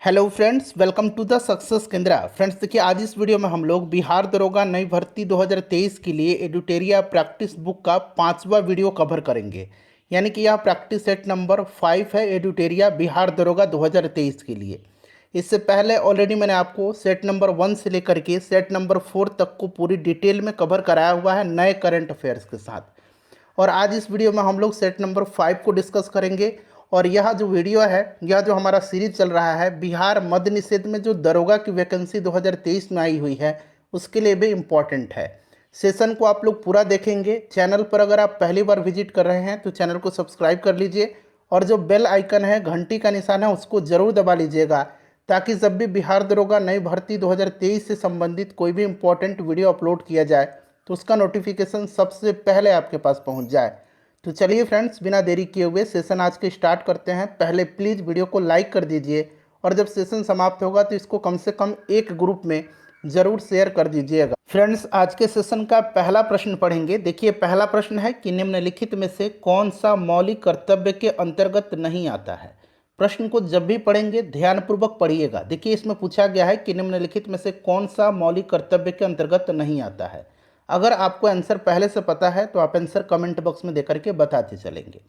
Hello friends, welcome to the success Kendra. Friends देखिए, आज इस वीडियो में हम लोग बिहार दरोगा नई भर्ती 2023 के लिए एडुटेरिया प्रैक्टिस बुक का 5वां वीडियो कवर करेंगे। यानी कि यह प्रैक्टिस सेट नंबर 5 है एडुटेरिया बिहार दरोगा 2023 के लिए। इससे पहले ऑलरेडी मैंने आपको सेट नंबर 1 से लेकर के सेट नंबर 4 तक को पूरी डिटेल में कवर कराया हुआ है नए करंट अफेयर्स के साथ। और आज इस वीडियो में हम लोग सेट नंबर 5 को डिस्कस करेंगे। और यह जो वीडियो है, यह जो हमारा सीरीज चल रहा है बिहार मद्य निषेध में जो दरोगा की वैकेंसी 2023 में आई हुई है, उसके लिए भी इम्पॉर्टेंट है। सेशन को आप लोग पूरा देखेंगे। चैनल पर अगर आप पहली बार विजिट कर रहे हैं तो चैनल को सब्सक्राइब कर लीजिए और जो बेल आइकन है, घंटी का निशान है, उसको ज़रूर दबा लीजिएगा, ताकि जब भी बिहार दरोगा नई भर्ती 2023 से संबंधित कोई भी इम्पोर्टेंट वीडियो अपलोड किया जाए तो उसका नोटिफिकेशन सबसे पहले आपके पास पहुंच जाए। तो चलिए फ्रेंड्स, बिना देरी किए हुए सेशन आज के स्टार्ट करते हैं। पहले प्लीज़ वीडियो को लाइक कर दीजिए और जब सेशन समाप्त होगा तो इसको कम से कम एक ग्रुप में ज़रूर शेयर कर दीजिएगा। फ्रेंड्स, आज के सेशन का पहला प्रश्न पढ़ेंगे। देखिए, पहला प्रश्न है कि निम्नलिखित में से कौन सा मौलिक कर्तव्य के अंतर्गत नहीं आता है। प्रश्न को जब भी पढ़ेंगे ध्यानपूर्वक पढ़िएगा। देखिए, इसमें पूछा गया है कि निम्नलिखित में से कौन सा मौलिक कर्तव्य के अंतर्गत नहीं आता है। अगर आपको आंसर पहले से पता है तो आप आंसर कमेंट बॉक्स में देकर के बताते चलेंगे।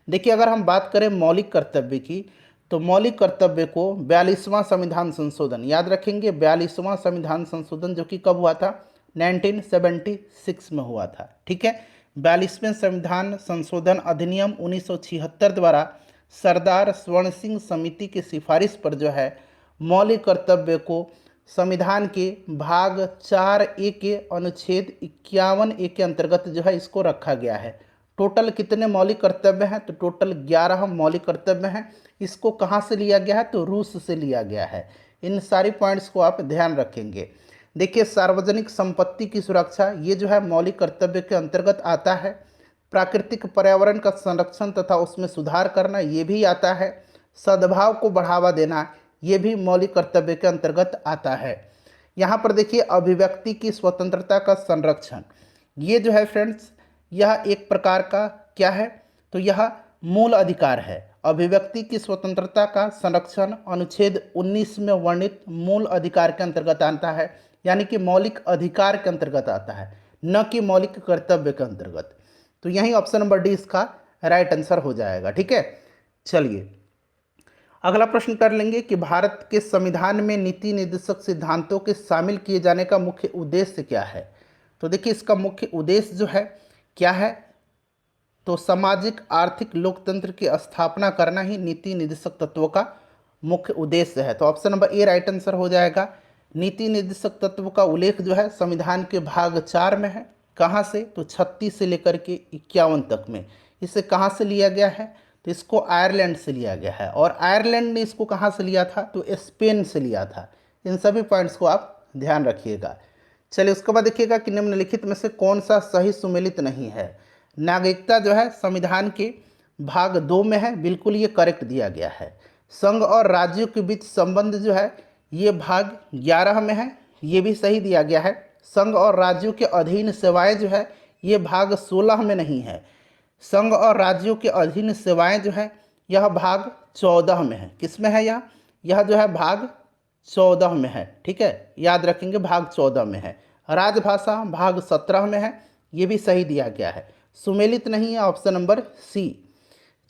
देखिए, अगर हम बात करें मौलिक कर्तव्य की, तो मौलिक कर्तव्य को 42वां संविधान संशोधन, याद रखेंगे 42वां संविधान संशोधन, जो कि कब हुआ था, 1976 में हुआ था। ठीक है, 42वें संविधान संशोधन अधिनियम 1976 द्वारा सरदार स्वर्ण सिंह समिति की सिफारिश पर जो है मौलिक कर्तव्य को संविधान के भाग 4A के अनुच्छेद 51A के अंतर्गत जो है इसको रखा गया है। टोटल कितने मौलिक कर्तव्य हैं, तो टोटल 11 मौलिक कर्तव्य हैं। इसको कहाँ से लिया गया है, तो रूस से लिया गया है। इन सारी पॉइंट्स को आप ध्यान रखेंगे। देखिए, सार्वजनिक संपत्ति की सुरक्षा, ये जो है मौलिक कर्तव्य के अंतर्गत आता है। प्राकृतिक पर्यावरण का संरक्षण तथा उसमें सुधार करना, ये भी आता है। सद्भाव को बढ़ावा देना, ये भी मौलिक कर्तव्य के अंतर्गत आता है। यहाँ पर देखिए, अभिव्यक्ति की स्वतंत्रता का संरक्षण, ये जो है फ्रेंड्स, यह एक प्रकार का क्या है, तो यह मूल अधिकार है। अभिव्यक्ति की स्वतंत्रता का संरक्षण अनुच्छेद 19 में वर्णित मूल अधिकार के अंतर्गत आता है, यानी कि मौलिक अधिकार के अंतर्गत आता है, न कि मौलिक कर्तव्य के अंतर्गत। तो यही ऑप्शन नंबर डी इसका राइट आंसर हो जाएगा। ठीक है, चलिए अगला प्रश्न कर लेंगे कि भारत के संविधान में नीति निर्देशक सिद्धांतों के शामिल किए जाने का मुख्य उद्देश्य क्या है। तो देखिए, इसका मुख्य उद्देश्य जो है क्या है, तो सामाजिक आर्थिक लोकतंत्र की स्थापना करना ही नीति निर्देशक तत्वों का मुख्य उद्देश्य है। तो option number A right answer हो जाएगा। नीति निर्देशक तत्व का उल्लेख जो है संविधान के भाग 4 में है। कहाँ से, तो 36 से लेकर के 51 तक में। इसे कहाँ से लिया गया है, तो इसको आयरलैंड से लिया गया है। और आयरलैंड ने इसको कहाँ से लिया था, तो स्पेन से लिया था। इन सभी पॉइंट्स को आप ध्यान रखिएगा। चलिए, उसके बाद देखिएगा कि निम्नलिखित में से कौन सा सही सुमेलित नहीं है। नागरिकता जो है संविधान के भाग 2 में है, बिल्कुल ये करेक्ट दिया गया है। संघ और राज्यों के बीच संबंध जो है ये भाग 11 में है, ये भी सही दिया गया है। संघ और राज्यों के अधीन सेवाएं जो है ये भाग 16 में नहीं है। संघ और राज्यों के अधीन सेवाएं जो है यह भाग 14 में है। किस में है यह जो है भाग 14 में है। ठीक है, याद रखेंगे भाग 14 में है। राजभाषा भाग 17 में है, ये भी सही दिया गया है। सुमेलित नहीं है ऑप्शन नंबर सी।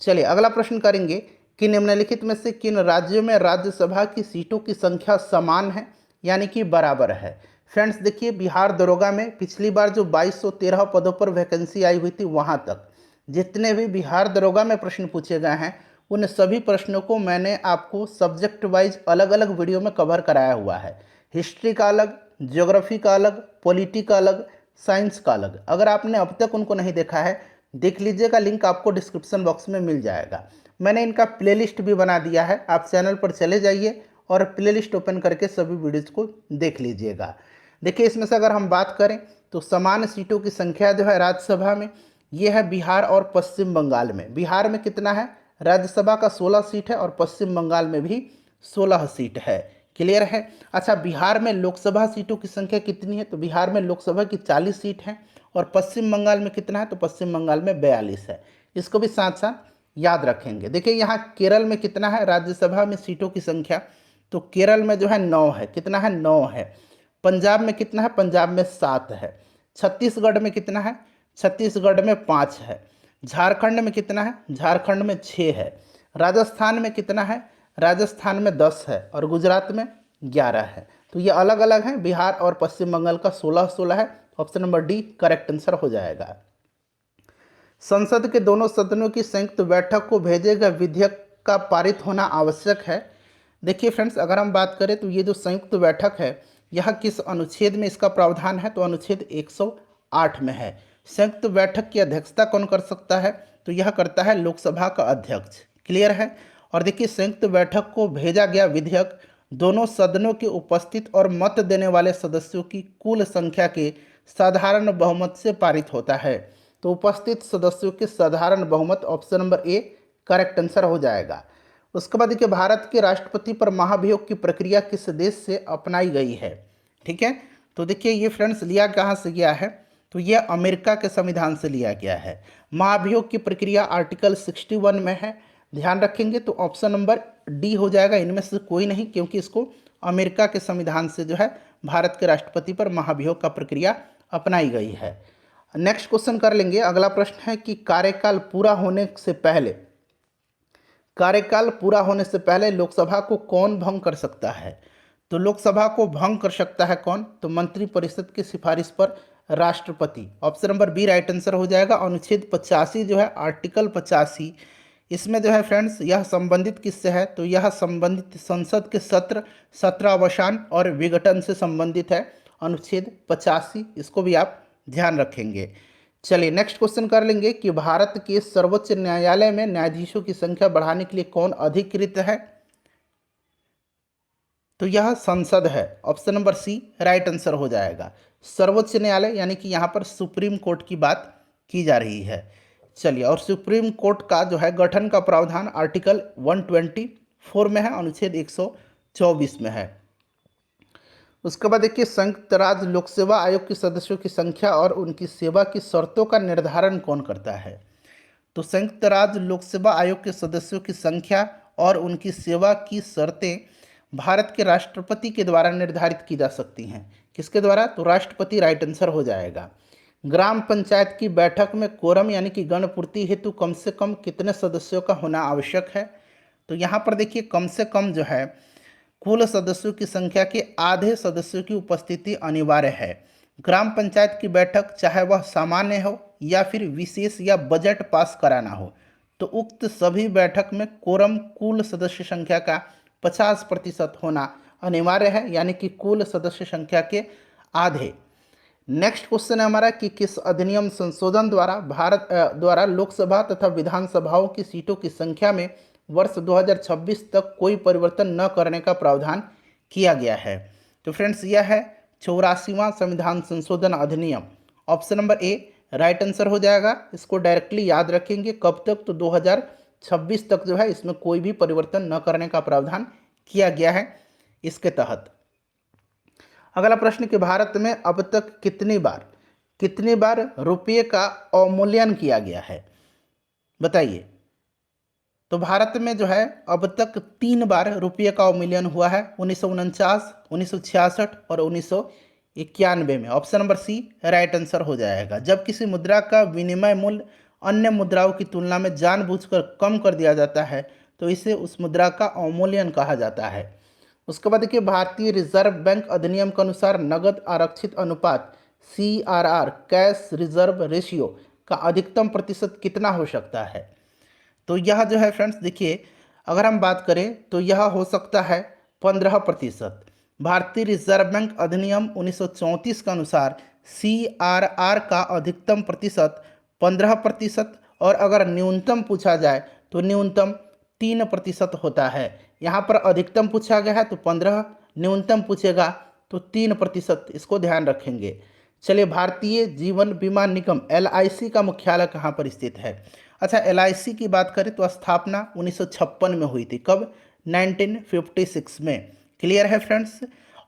चलिए अगला प्रश्न करेंगे कि निम्नलिखित में से किन राज्यों में राज्यसभा की सीटों की संख्या समान है, यानी कि बराबर है। फ्रेंड्स देखिए, बिहार दरोगा में पिछली बार जो 2213 पदों पर वैकेंसी आई हुई थी, वहाँ तक जितने भी बिहार दरोगा में प्रश्न पूछे गए हैं उन सभी प्रश्नों को मैंने आपको सब्जेक्ट वाइज अलग अलग वीडियो में कवर कराया हुआ है। हिस्ट्री का अलग, ज्योग्राफी का अलग, पॉलिटी का अलग, साइंस का अलग। अगर आपने अब तक उनको नहीं देखा है, देख लीजिएगा, लिंक आपको डिस्क्रिप्शन बॉक्स में मिल जाएगा। मैंने इनका प्लेलिस्ट भी बना दिया है, आप चैनल पर चले जाइए और प्लेलिस्ट ओपन करके सभी वीडियोज़ को देख लीजिएगा। देखिए, इसमें से अगर हम बात करें तो समान सीटों की संख्या जो है राज्यसभा में, ये है बिहार और पश्चिम बंगाल में। बिहार में कितना है, राज्यसभा का 16 सीट है और पश्चिम बंगाल में भी 16 सीट है। क्लियर है। अच्छा, बिहार में लोकसभा सीटों की संख्या कितनी है, तो बिहार में लोकसभा की 40 सीट है और पश्चिम बंगाल में कितना है, तो पश्चिम बंगाल में 42 है। इसको भी साथ साथ याद रखेंगे। देखिए, यहाँ केरल में कितना है राज्यसभा में सीटों की संख्या, तो केरल में जो है 9 है, कितना है 9 है। पंजाब में कितना है, पंजाब में 7 है। छत्तीसगढ़ में कितना है, छत्तीसगढ़ में 5 है। झारखंड में कितना है, झारखंड में 6 है। राजस्थान में कितना है, राजस्थान में 10 है और गुजरात में 11 है। तो ये अलग अलग हैं, बिहार और पश्चिम बंगाल का 16-16 है। Option number D correct answer हो जाएगा। संसद के दोनों सदनों की संयुक्त बैठक को भेजे गए विधेयक का पारित होना आवश्यक है। देखिए फ्रेंड्स, अगर हम बात करें तो ये जो संयुक्त बैठक है यह किस अनुच्छेद में इसका प्रावधान है, तो अनुच्छेद 108 में है। संयुक्त बैठक की अध्यक्षता कौन कर सकता है, तो यह करता है लोकसभा का अध्यक्ष। क्लियर है। और देखिए, संयुक्त बैठक को भेजा गया विधेयक दोनों सदनों के उपस्थित और मत देने वाले सदस्यों की कुल संख्या के साधारण बहुमत से पारित होता है। तो उपस्थित सदस्यों के साधारण बहुमत, option number A correct answer हो जाएगा। उसके बाद देखिए, भारत के राष्ट्रपति पर महाभियोग की प्रक्रिया किस देश से अपनाई गई है। ठीक है, तो देखिए ये फ्रेंड्स लिया कहाँ से गया है, तो यह अमेरिका के संविधान से लिया गया है। महाभियोग की प्रक्रिया आर्टिकल 61 में है, ध्यान रखेंगे। तो ऑप्शन नंबर डी हो जाएगा, इनमें से कोई नहीं, क्योंकि इसको अमेरिका के संविधान से जो है भारत के राष्ट्रपति पर महाभियोग का प्रक्रिया अपनाई गई है। नेक्स्ट क्वेश्चन कर लेंगे। अगला प्रश्न है कि कार्यकाल पूरा होने से पहले, कार्यकाल पूरा होने से पहले लोकसभा को कौन भंग कर सकता है। तो लोकसभा को भंग कर सकता है कौन, तो मंत्रिपरिषद की सिफारिश पर राष्ट्रपति। Option number B right answer हो जाएगा। अनुच्छेद 85 जो है, आर्टिकल 85, इसमें जो है फ्रेंड्स यह संबंधित किससे है, तो यह संबंधित संसद के सत्र 17 अवसान और विघटन से संबंधित है। अनुच्छेद 85, इसको भी आप ध्यान रखेंगे। चलिए नेक्स्ट क्वेश्चन कर लेंगे कि भारत के सर्वोच्च न्यायालय में न्यायाधीशों की संख्या बढ़ाने के लिए कौन अधिकृत है, तो यह संसद है। Option number C right answer हो जाएगा। सर्वोच्च न्यायालय यानी कि यहाँ पर सुप्रीम कोर्ट की बात की जा रही है। चलिए, और सुप्रीम कोर्ट का जो है गठन का प्रावधान आर्टिकल 124 में है, अनुच्छेद 124 में है। उसके बाद देखिए, संयुक्त राज्य लोक सेवा आयोग के सदस्यों की संख्या और उनकी सेवा की शर्तों का निर्धारण कौन करता है। तो संयुक्त राज्य लोक सेवा आयोग के सदस्यों की संख्या और उनकी सेवा की शर्तें भारत के राष्ट्रपति के द्वारा निर्धारित की जा सकती हैं। किसके द्वारा, तो राष्ट्रपति राइट आंसर हो जाएगा। ग्राम पंचायत की बैठक में कोरम यानी कि गणपूर्ति हेतु कम से कम कितने सदस्यों का होना आवश्यक है। तो यहाँ पर देखिए, कम से कम जो है कुल सदस्यों की संख्या के आधे सदस्यों की उपस्थिति अनिवार्य है। ग्राम पंचायत की बैठक चाहे वह सामान्य हो या फिर विशेष या बजट पास कराना हो, तो उक्त सभी बैठक में कोरम कुल सदस्य संख्या का 50% होना अनिवार्य है, यानी कि कुल सदस्य संख्या के आधे। नेक्स्ट क्वेश्चन है हमारा कि किस अधिनियम संशोधन द्वारा भारत द्वारा लोकसभा तथा विधानसभाओं की सीटों की संख्या में वर्ष 2026 तक कोई परिवर्तन न करने का प्रावधान किया गया है। तो फ्रेंड्स यह है 84वां संविधान संशोधन अधिनियम। Option number A right answer हो जाएगा। इसको डायरेक्टली याद रखेंगे, कब तक, तो 2026 तक जो है इसमें कोई भी परिवर्तन न करने का प्रावधान किया गया है इसके तहत। अगला प्रश्न कि भारत में अब तक कितनी बार रुपये का अवमूल्यन किया गया है, बताइए। तो भारत में जो है अब तक 3 बार रुपये का अवमूल्यन हुआ है, 1949, 1966 और 1991 में। Option number C right answer हो जाएगा। जब किसी मुद्रा का विनिमय मूल्य अन्य मुद्राओं की तुलना में जानबूझकर कम कर दिया जाता है तो इसे उस मुद्रा का अवमूल्यन कहा जाता है। उसके बाद देखिए, भारतीय रिजर्व बैंक अधिनियम के अनुसार नगद आरक्षित अनुपात CRR कैश रिजर्व रेशियो का अधिकतम प्रतिशत कितना हो सकता है। तो यह जो है फ्रेंड्स देखिए, अगर हम बात करें तो यह हो सकता है 15%। भारतीय रिजर्व बैंक अधिनियम 1934 के अनुसार CRR का अधिकतम प्रतिशत 15% और अगर न्यूनतम पूछा जाए तो न्यूनतम 3% होता है। यहाँ पर अधिकतम पूछा गया है तो 15, न्यूनतम पूछेगा तो 3%, इसको ध्यान रखेंगे। चलिए, भारतीय जीवन बीमा निगम LIC का मुख्यालय कहाँ पर स्थित है। अच्छा, LIC की बात करें तो स्थापना 1956 में हुई थी। कब, 1956 में। क्लियर है फ्रेंड्स।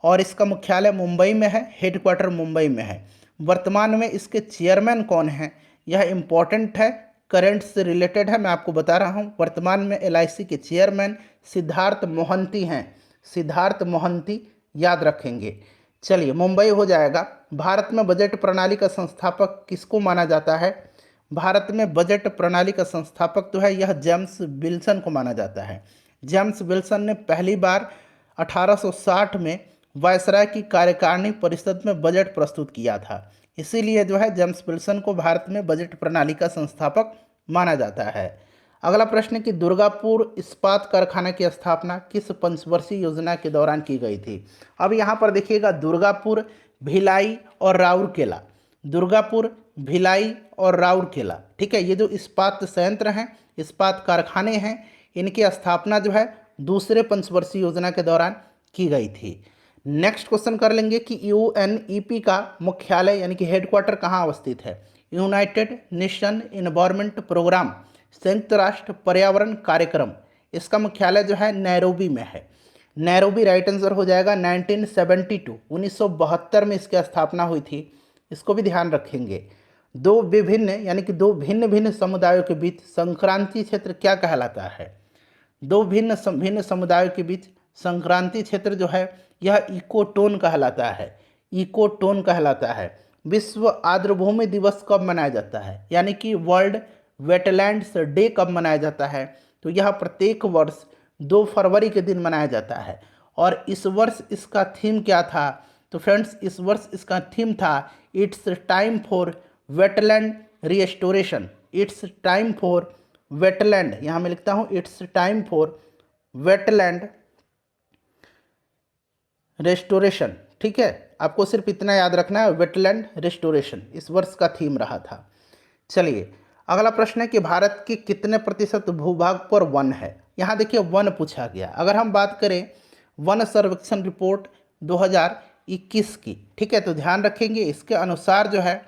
और इसका मुख्यालय मुंबई में है, हेडक्वार्टर मुंबई में है। वर्तमान में इसके चेयरमैन कौन हैं, यह इम्पॉर्टेंट है, करंट से रिलेटेड है, मैं आपको बता रहा हूँ। वर्तमान में LIC के चेयरमैन सिद्धार्थ मोहंती हैं। सिद्धार्थ मोहंती याद रखेंगे। चलिए, मुंबई हो जाएगा। भारत में बजट प्रणाली का संस्थापक किसको माना जाता है? भारत में बजट प्रणाली का संस्थापक तो है यह जेम्स विल्सन को माना जाता है। जेम्स विल्सन ने पहली बार 1860 में वायसराय की कार्यकारिणी परिषद में बजट प्रस्तुत किया था। इसीलिए जो है जेम्स विल्सन को भारत में बजट प्रणाली का संस्थापक माना जाता है। अगला प्रश्न है कि दुर्गापुर इस्पात कारखाना की स्थापना किस पंचवर्षीय योजना के दौरान की गई थी? अब यहाँ पर देखिएगा, दुर्गापुर, भिलाई और राउरकेला, दुर्गापुर, भिलाई और राउरकेला, ठीक है, ये जो इस्पात संयंत्र हैं, इस्पात कारखाने हैं, इनकी स्थापना जो है दूसरे पंचवर्षीय योजना के दौरान की गई थी। नेक्स्ट क्वेश्चन कर लेंगे कि यूएनईपी का मुख्यालय यानी कि हेडक्वार्टर कहाँ अवस्थित है? यूनाइटेड नेशन एनवायरनमेंट प्रोग्राम, संयुक्त राष्ट्र पर्यावरण कार्यक्रम, इसका मुख्यालय जो है नैरोबी में है। नैरोबी राइट आंसर हो जाएगा। 1972 में इसकी स्थापना हुई थी, इसको भी ध्यान रखेंगे। दो विभिन्न यानी कि दो भिन्न भिन्न समुदायों के बीच संक्रांति क्षेत्र क्या कहलाता है? दो भिन्न समुदायों के बीच संक्रांति क्षेत्र जो है यह इकोटोन कहलाता है, इकोटोन कहलाता है। विश्व आर्द्रभूमि दिवस कब मनाया जाता है, यानी कि वर्ल्ड वेटलैंड्स डे कब मनाया जाता है? तो यह प्रत्येक वर्ष 2 फरवरी के दिन मनाया जाता है। और इस वर्ष इसका थीम क्या था? तो फ्रेंड्स, इस वर्ष इसका थीम था it's time for wetland restoration. It's time for wetland, यहाँ मैं लिखता हूँ it's time for wetland restoration, ठीक है, आपको सिर्फ इतना याद रखना है, वेटलैंड रेस्टोरेशन इस वर्ष का थीम रहा था। चलिए, अगला प्रश्न है कि भारत के कितने प्रतिशत भूभाग पर वन है? यहाँ देखिए वन पूछा गया। अगर हम बात करें वन सर्वेक्षण रिपोर्ट 2021 की, ठीक है, तो ध्यान रखेंगे इसके अनुसार जो है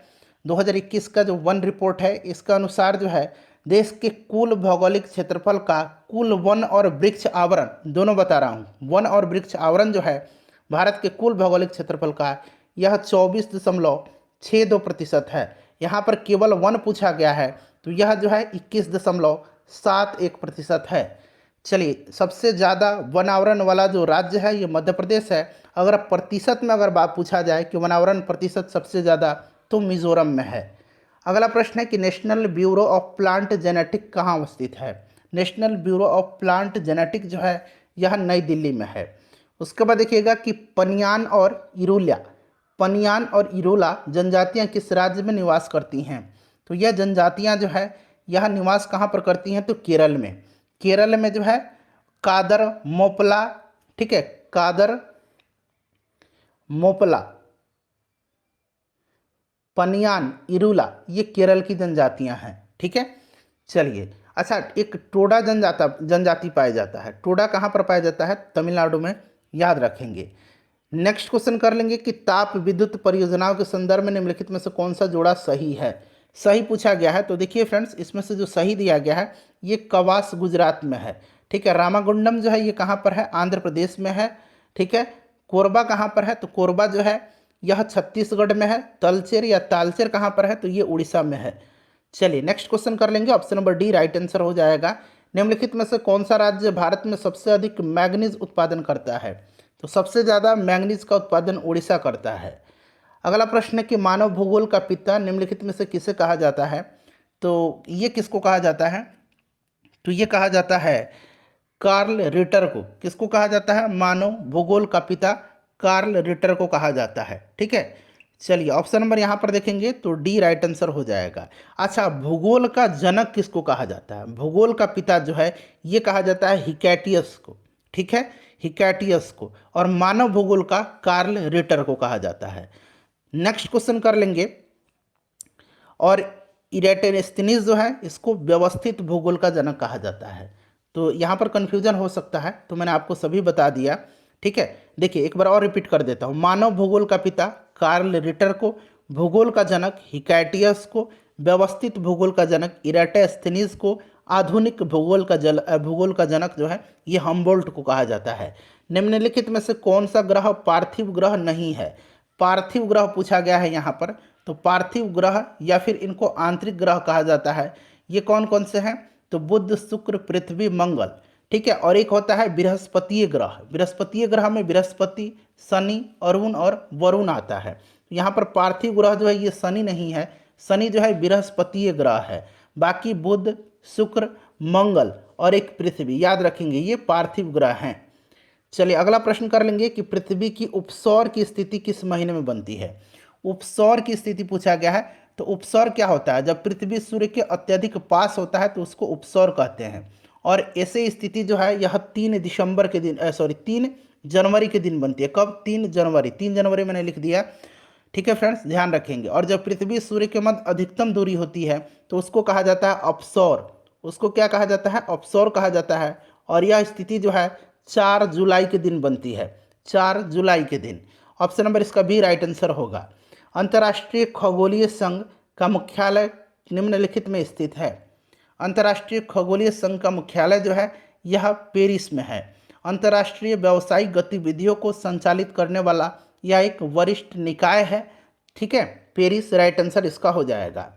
2021 का जो वन रिपोर्ट है, इसके अनुसार जो है देश के कुल भौगोलिक क्षेत्रफल का कुल वन और वृक्ष आवरण, दोनों बता रहा हूँ, वन और वृक्ष आवरण जो है भारत के कुल भौगोलिक क्षेत्रफल का यह 24.62% है। यहाँ पर केवल वन पूछा गया है, तो यह जो है 21.71% है। चलिए, सबसे ज़्यादा वन आवरण वाला जो राज्य है ये मध्य प्रदेश है। अगर प्रतिशत में अगर बात पूछा जाए कि वन आवरण प्रतिशत सबसे ज़्यादा, तो मिजोरम में है। अगला प्रश्न है कि national bureau of plant genetic कहाँ अवस्थित है? National bureau of plant genetic जो है यह नई दिल्ली में है। उसके बाद देखिएगा कि पनियान और इरोला जनजातियां किस राज्य में निवास करती हैं? तो यह जनजातियां जो है यह निवास कहाँ पर करती हैं? तो केरल में। केरल में जो है कादर मोपला, ठीक है, कादर मोपला, पनियान, इरुला, ये केरल की जनजातियां हैं, ठीक है। चलिए, अच्छा, एक टोडा जनजाति पाया जाता है। टोडा कहाँ पर पाया जाता है? तमिलनाडु में, याद रखेंगे। नेक्स्ट क्वेश्चन कर लेंगे कि ताप विद्युत परियोजनाओं के संदर्भ में निम्नलिखित में से कौन सा जोड़ा सही है? सही पूछा गया है, तो देखिए फ्रेंड्स, इसमें से जो सही दिया गया है ये कवास गुजरात में है, ठीक है। रामागुंडम जो है ये कहाँ पर है? आंध्र प्रदेश में है, ठीक है। कोरबा कहाँ पर है? तो कोरबा जो है यह छत्तीसगढ़ में है। तलचेर या तालचेर कहाँ पर है? तो ये उड़ीसा में है। चलिए, नेक्स्ट क्वेश्चन कर लेंगे। Option number D right answer हो जाएगा। निम्नलिखित में से कौन सा राज्य भारत में सबसे अधिक मैग्नीज उत्पादन करता है? तो सबसे ज़्यादा मैग्नीज का उत्पादन उड़ीसा करता है। अगला प्रश्न है कि मानव भूगोल का पिता निम्नलिखित में से किसे कहा जाता है? तो ये किसको कहा जाता है? तो ये कहा जाता है कार्ल रिटर को। किसको कहा जाता है? मानव भूगोल का पिता कार्ल रिटर को कहा जाता है, ठीक है। चलिए, ऑप्शन नंबर यहाँ पर देखेंगे तो डी राइट आंसर हो जाएगा। अच्छा, भूगोल का जनक किसको कहा जाता है? भूगोल का पिता जो है ये कहा जाता है हिकैटियस को, ठीक है, हिकैटियस को। और मानव भूगोल का कार्ल रिटर को कहा जाता है। नेक्स्ट क्वेश्चन कर लेंगे। और इरेटेनेस्थनीज जो है इसको व्यवस्थित भूगोल का जनक कहा जाता है। तो यहाँ पर कन्फ्यूजन हो सकता है, तो मैंने आपको सभी बता दिया, ठीक है। देखिए, एक बार और रिपीट कर देता हूँ। मानव भूगोल का पिता कार्ल रिटर को, भूगोल का जनक हिकैटियस को, व्यवस्थित भूगोल का जनक इरेटेस्थनीज को, आधुनिक भूगोल का जनक जो है ये हम्बोल्ट को कहा जाता है। निम्नलिखित में से कौन सा ग्रह पार्थिव ग्रह नहीं है? पार्थिव ग्रह पूछा गया है यहाँ पर। तो पार्थिव ग्रह या फिर इनको आंतरिक ग्रह कहा जाता है, ये कौन कौन से हैं? तो बुध, शुक्र, पृथ्वी, मंगल। ठीक है। और एक होता है बृहस्पतीय ग्रह। बृहस्पतीय ग्रह में बृहस्पति, शनि, अरुण और वरुण आता है। यहाँ पर पार्थिव ग्रह जो है ये शनि नहीं है, शनि जो है बृहस्पतीय ग्रह है। बाकी बुध, शुक्र, मंगल और एक पृथ्वी, याद रखेंगे ये पार्थिव ग्रह हैं। चलिए अगला प्रश्न कर लेंगे कि पृथ्वी की उपसौर की स्थिति किस महीने में बनती है। उपसौर की स्थिति पूछा गया है। तो उपसौर क्या होता है, जब पृथ्वी सूर्य के अत्यधिक पास होता है तो उसको उपसौर कहते हैं। और ऐसे स्थिति जो है यह 3 दिसंबर के दिन, 3 जनवरी के दिन बनती है। कब? 3 जनवरी। 3 जनवरी मैंने लिख दिया। ठीक है फ्रेंड्स, ध्यान रखेंगे। और जब पृथ्वी सूर्य के मध्य अधिकतम दूरी होती है तो उसको कहा जाता है अपसौर। उसको क्या कहा जाता है? अपसौर कहा जाता है। और यह स्थिति जो है 4 जुलाई के दिन बनती है। 4 जुलाई के दिन। ऑप्शन नंबर इसका भी राइट आंसर होगा। अंतर्राष्ट्रीय खगोलीय संघ का मुख्यालय निम्नलिखित में स्थित है। अंतर्राष्ट्रीय खगोलीय संघ का मुख्यालय जो है यह पेरिस में है। अंतर्राष्ट्रीय व्यावसायिक गतिविधियों को संचालित करने वाला यह एक वरिष्ठ निकाय है। ठीक है, पेरिस राइट आंसर इसका हो जाएगा।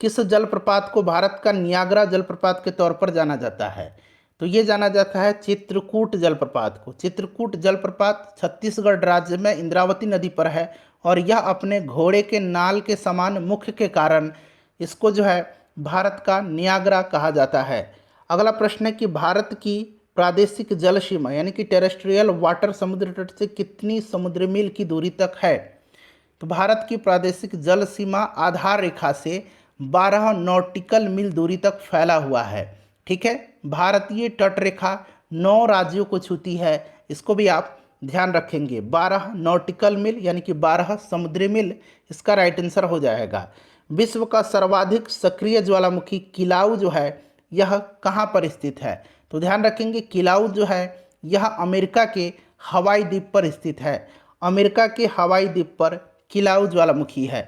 किस जलप्रपात को भारत का नियाग्रा जलप्रपात के तौर पर जाना जाता है? तो ये जाना जाता है चित्रकूट जलप्रपात को। चित्रकूट जलप्रपात छत्तीसगढ़ राज्य में इंद्रावती नदी पर है और यह अपने घोड़े के नाल के समान मुख के कारण इसको जो है भारत का नियाग्रा कहा जाता है। अगला प्रश्न है कि भारत की प्रादेशिक जल सीमा यानी कि टेरेस्ट्रियल वाटर समुद्र तट से कितनी समुद्री मील की दूरी तक है? तो भारत की प्रादेशिक जल सीमा आधार रेखा से 12 नॉटिकल मील दूरी तक फैला हुआ है। ठीक है, भारतीय तट रेखा 9 राज्यों को छूती है। इसको भी आप ध्यान रखेंगे। 12 नॉटिकल मील यानी कि 12 समुद्री मील इसका राइट आंसर हो जाएगा। विश्व का सर्वाधिक सक्रिय ज्वालामुखी किलाउ जो है यह कहाँ पर स्थित है? तो ध्यान रखेंगे किलाउ जो है यह अमेरिका के हवाई द्वीप पर स्थित है। अमेरिका के हवाई द्वीप पर किलाउ ज्वालामुखी है।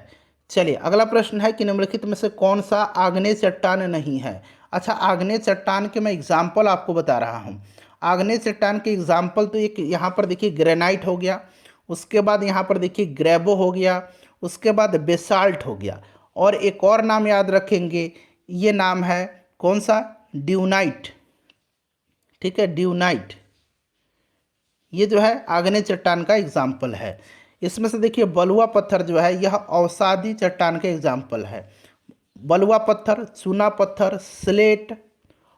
चलिए अगला प्रश्न है कि निम्नलिखित में से कौन सा आग्नेय चट्टान नहीं है? अच्छा, आग्नेय चट्टान के मैं एग्जाम्पल आपको बता रहा हूँ। आग्नेय चट्टान के एग्जाम्पल तो एक यहाँ पर देखिए ग्रेनाइट हो गया, उसके बाद यहाँ पर देखिए ग्रेबो हो गया, उसके बाद बेसाल्ट हो गया, और एक और नाम याद रखेंगे, ये नाम है कौन सा? ड्यूनाइट। ठीक है, ड्यूनाइट। ये जो है आग्नेय चट्टान का एग्जाम्पल है। इसमें से देखिए बलुआ पत्थर जो है यह अवसादी चट्टान का एग्जाम्पल है। बलुआ पत्थर, चूना पत्थर, स्लेट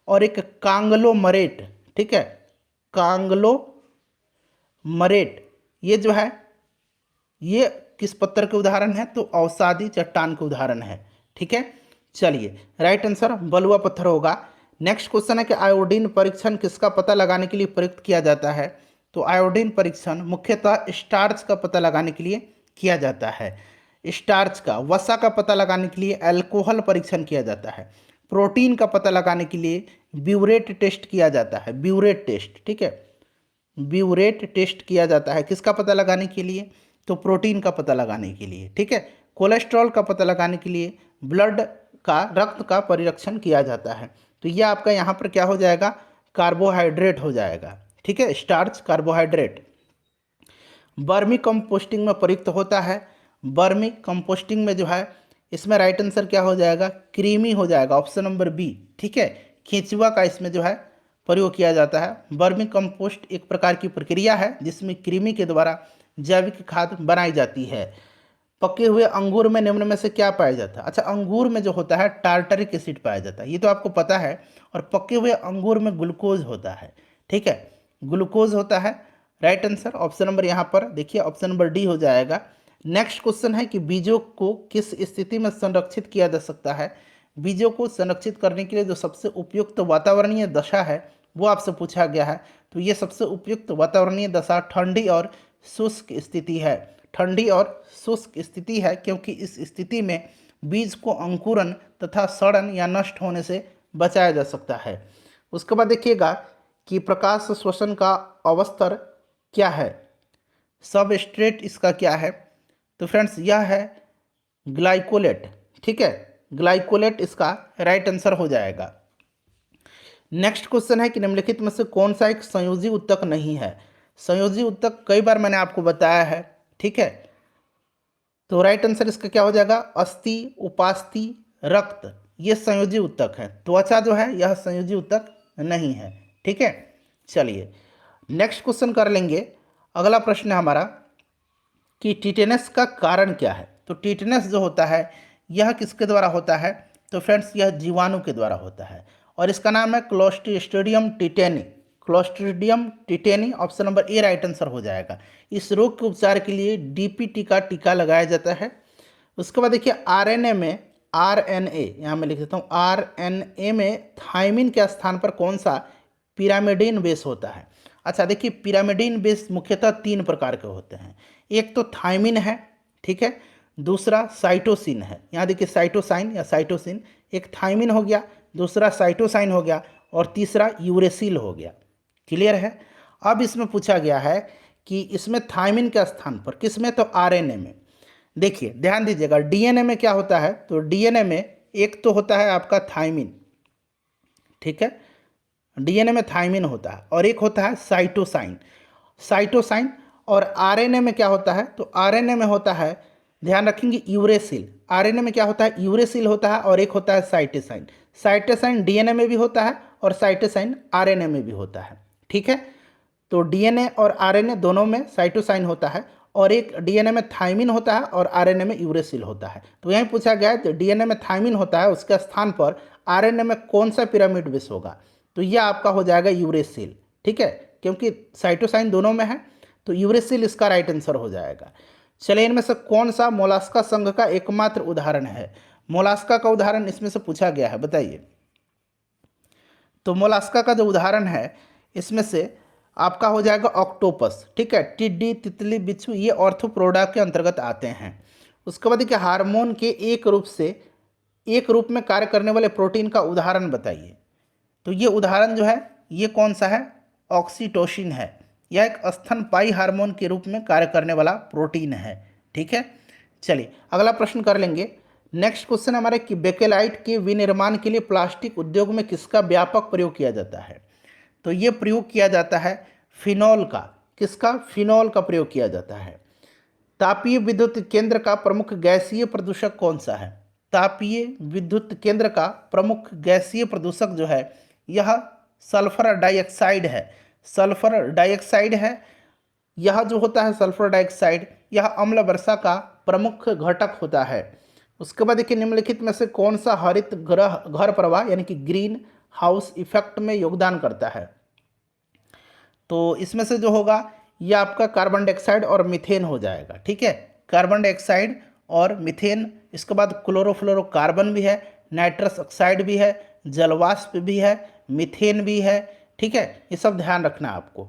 और एक कांगलोमरेट। ठीक है, कांगलोमरेट ये जो है ये किस पत्थर के उदाहरण है? तो अवसादी चट्टान के उदाहरण है। ठीक है, चलिए राइट आंसर बलुआ पत्थर होगा। नेक्स्ट क्वेश्चन है कि आयोडीन परीक्षण किसका पता लगाने के लिए प्रयुक्त किया जाता है? तो आयोडीन परीक्षण मुख्यतः स्टार्च का पता लगाने के लिए किया जाता है। स्टार्च का, वसा का पता लगाने के लिए अल्कोहल परीक्षण किया जाता है। प्रोटीन का पता लगाने के लिए ब्यूरेट टेस्ट किया जाता है। ब्यूरेट टेस्ट, ठीक है, ब्यूरेट टेस्ट किया जाता है किसका पता लगाने के लिए? तो प्रोटीन का पता लगाने के लिए। ठीक है, कोलेस्ट्रॉल का पता लगाने के लिए ब्लड का, रक्त का परीक्षण किया जाता है। तो यह आपका यहाँ पर क्या हो जाएगा? कार्बोहाइड्रेट हो जाएगा। ठीक है, स्टार्च कार्बोहाइड्रेट। वर्मी कंपोस्टिंग में प्रयुक्त होता है। वर्मी कंपोस्टिंग में जो है इसमें राइट आंसर क्या हो जाएगा? कृमि हो जाएगा, ऑप्शन नंबर बी। ठीक है, केंचुआ का इसमें जो है प्रयोग किया जाता है। वर्मी कंपोस्ट एक प्रकार की प्रक्रिया है जिसमें कृमि के द्वारा जैविक खाद बनाई जाती है। पके हुए अंगूर में निम्न में से क्या पाया जाता है? अच्छा, अंगूर में जो होता है टार्टरिक एसिड पाया जाता है, ये तो आपको पता है। और पके हुए अंगूर में ग्लूकोज होता है। ठीक है, ग्लूकोज होता है। राइट आंसर ऑप्शन नंबर यहाँ पर देखिए, ऑप्शन नंबर डी हो जाएगा। नेक्स्ट क्वेश्चन है कि बीजों को किस स्थिति में संरक्षित किया जा सकता है? बीजों को संरक्षित करने के लिए जो सबसे उपयुक्त वातावरणीय दशा है वो आपसे पूछा गया है। तो ये सबसे उपयुक्त वातावरणीय दशा ठंडी और शुष्क स्थिति है। ठंडी और शुष्क स्थिति है क्योंकि इस स्थिति में बीज को अंकुरन तथा सड़न या नष्ट होने से बचाया जा सकता है। उसके बाद देखिएगा कि प्रकाश श्वसन का अवस्तर क्या है? सबस्ट्रेट इसका क्या है? तो फ्रेंड्स यह है ग्लाइकोलेट। ठीक है, ग्लाइकोलेट इसका राइट आंसर हो जाएगा। नेक्स्ट क्वेश्चन है कि निम्नलिखित में से कौन सा एक संयोजी उत्तक नहीं है? संयोजी उत्तक कई बार मैंने आपको बताया है। ठीक है, तो राइट आंसर इसका क्या हो जाएगा? अस्थि, उपास्थि, रक्त, ये संयोजी उत्तक है। त्वचा जो है यह संयोजी उत्तक नहीं है। ठीक है, चलिए नेक्स्ट क्वेश्चन कर लेंगे। अगला प्रश्न है हमारा कि टिटेनस का कारण क्या है। तो टिटेनस जो होता है यह किसके द्वारा होता है, तो फ्रेंड्स यह जीवाणु के द्वारा होता है और इसका नाम है clostridium tetani. Clostridium tetani, option number A right answer हो जाएगा। इस रोग के उपचार के लिए डीपीटी का टीका लगाया जाता है। उसके बाद देखिए आरएनए में, आरएनए यहाँ मैं लिख देता हूँ, आरएनए में थायमिन के स्थान पर कौन सा पिरामिडीन बेस होता है। अच्छा देखिए, पिरामिडीन बेस मुख्यतः 3 प्रकार के होते हैं। एक तो थायमिन है, ठीक है, दूसरा साइटोसिन है, यहाँ देखिए साइटोसाइन या साइटोसिन, एक थायमिन हो गया, दूसरा साइटोसाइन हो गया और तीसरा यूरेसिल हो गया। क्लियर है। अब इसमें पूछा गया है कि इसमें थायमिन के स्थान पर किसमें, तो आरएनए में। देखिए ध्यान दीजिएगा, डीएनए में क्या होता है, तो डीएनए में एक तो होता है आपका थायमिन, ठीक है, डीएनए में थायमिन होता है और एक होता है साइटोसाइन। साइटोसाइन और आरएनए में क्या होता है, तो आरएनए में होता है, ध्यान रखेंगे, यूरेसिल। आरएनए में क्या होता है, यूरेसिल होता है और एक होता है साइटोसाइन। साइटोसाइन डीएनए में भी होता है और साइटोसाइन आरएनए में भी होता है। ठीक है, तो डीएनए और आरएनए दोनों में साइटोसाइन होता है और एक डीएनए में थायमिन होता है और आरएनए में यूरेसिल होता है। तो यहीं पूछा गया है, तो डीएनए में थायमिन होता है, उसके स्थान पर आरएनए में कौन सा पिरामिड बेस होगा, तो यह आपका हो जाएगा यूरेसिल। ठीक है, क्योंकि साइटोसाइन दोनों में है, तो यूरेसिल इसका राइट आंसर हो जाएगा। चलिए इनमें से कौन सा मोलास्का संघ का एकमात्र उदाहरण है। मोलास्का का उदाहरण इसमें से पूछा गया है, बताइए। तो मोलास्का का जो उदाहरण है इसमें से आपका हो जाएगा ऑक्टोपस। ठीक है, टिड्डी, तितली, बिच्छू, ये ऑर्थोपोडा के अंतर्गत आते हैं। उसके बाद देखिए हार्मोन के एक रूप में कार्य करने वाले प्रोटीन का उदाहरण बताइए। तो ये उदाहरण जो है ये कौन सा है, ऑक्सीटोसिन है। यह एक स्तनपायी हार्मोन के रूप में कार्य करने वाला प्रोटीन है। ठीक है, चलिए अगला प्रश्न कर लेंगे। नेक्स्ट क्वेश्चन हमारे कि बेकेलाइट के विनिर्माण के लिए प्लास्टिक उद्योग में किसका व्यापक प्रयोग किया जाता है। तो ये प्रयोग किया जाता है फिनॉल का। किसका, फिनॉल का प्रयोग किया जाता है। तापीय विद्युत केंद्र का प्रमुख गैसीय प्रदूषक कौन सा है। तापीय विद्युत केंद्र का प्रमुख गैसीय प्रदूषक जो है यह सल्फर डाइऑक्साइड है। सल्फर डाइऑक्साइड है। यह जो होता है सल्फर डाइऑक्साइड, यह अम्ल वर्षा का प्रमुख घटक होता है। उसके बाद देखिए निम्नलिखित में से कौन सा हरित ग्रह घर प्रवाह यानी कि ग्रीन हाउस इफेक्ट में योगदान करता है। तो इसमें से जो होगा यह आपका कार्बन डाइऑक्साइड और मीथेन हो जाएगा। ठीक है, कार्बन डाइऑक्साइड और मीथेन, इसके बाद क्लोरोफ्लोरोकार्बन भी है, नाइट्रस ऑक्साइड भी है, जलवाष्प भी है, मीथेन भी है। ठीक है, ये सब ध्यान रखना है आपको।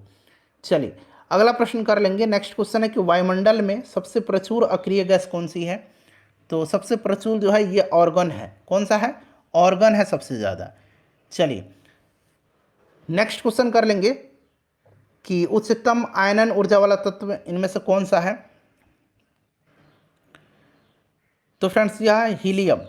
चलिए अगला प्रश्न कर लेंगे। नेक्स्ट क्वेश्चन है कि वायुमंडल में सबसे प्रचुर अक्रिय गैस कौन सी है। तो सबसे प्रचुर जो है ये ऑर्गन है। कौन सा है, ऑर्गन है सबसे ज़्यादा। चलिए नेक्स्ट क्वेश्चन कर लेंगे कि उच्चतम आयनन ऊर्जा वाला तत्व इनमें से कौन सा है। तो फ्रेंड्स यह है हीलियम।